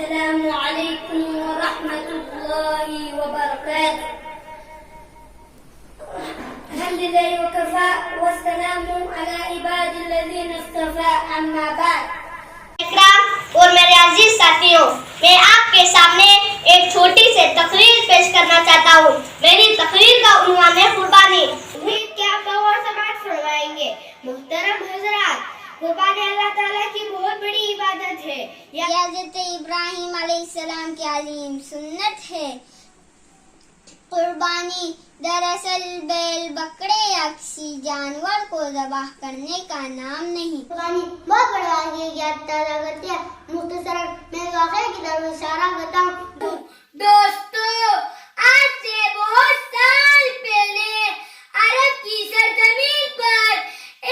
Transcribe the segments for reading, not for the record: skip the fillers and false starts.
السلام علیکم ورحمۃ اللہ وبرکاتہ. الحمد لله وكفى والسلام على عباد الذين اصطفى اما بعد. اکرام اور میرے عزیز ساتھیوں، میں آپ کے سامنے ایک چھوٹی سی تقریر پیش کرنا چاہتا ہوں. میری تقریر کا عنوان ہے قربانی. امید کہ آپ اور سماعت فرمائیں گے. محترم حضرات، قربانی اللہ تعالیٰ کی بہت بڑی عبادت ہے. یہ حضرت ابراہیم علیہ السلام کی عظیم سنت ہے. قربانی دراصل بیل، بکرے یا کسی جانور کو ذبح کرنے کا نام نہیں. قربانی بہت بڑا واقعہ کرتی ہے. مختصراً میں واقعے کی طرف اشارہ کرتا ہوں. دوستو، آج سے بہت سال پہلے عرب کی سرزمین پر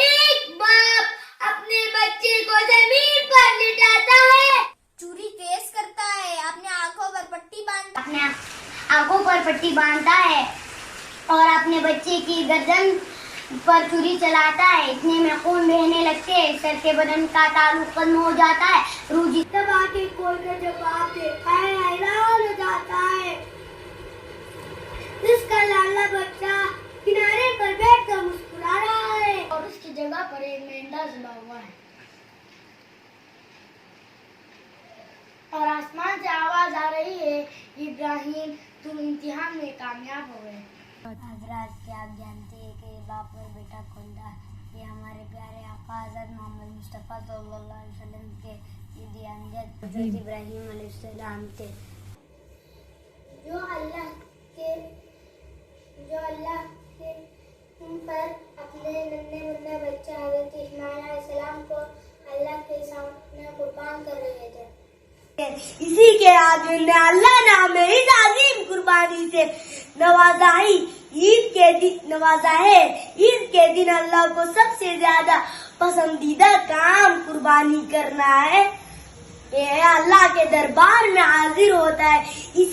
ایک باپ اپنے بچے کو زمین پر لٹاتا ہے، چوری تیز کرتا ہے، اپنے آنکھوں پر پٹی باندھتا ہے اور اپنے بچے کی گردن پر چھری چلاتا ہے. اتنے میں خون بہنے لگتے ہیں، سر کے بدن کا تعلق ختم ہو جاتا ہے. روح تب آ کے کھول کر جب آپ دیکھتا ہے حیران ہو جاتا ہے. جس کا لالا بچہ کنارے پر بیٹھ کر مسکرا رہا ہے اور اس کی جگہ پر ایک مینڈا ذبح ہوا ہے. اور آسمان سے آواز آ رہی ہے، ابراہیم تم امتحان میں کامیاب ہو گئے. حضرات، کیا آپ جانتے ہیں کہ باپ اور بیٹا کون تھا؟ یہ ہمارے پیارے آقا حضرت محمد مصطفیٰ صلی اللہ علیہ وسلم کے جدی امجد حضرت ابراہیم علیہ السلام تھے. جو اللہ کے ان پر اپنے ننھے منھے بچہ حضرت اسماعیل علیہ السلام کو اللہ کے سامنے قربان کر رہے تھے. اسی کے آگے اللہ نے ہمیں اس عظیم قربانی سے نوازا ہے. عید کے دن اللہ کو سب سے زیادہ پسندیدہ کام قربانی کرنا ہے. یہ اللہ کے دربار میں حاضر ہوتا ہے. اسی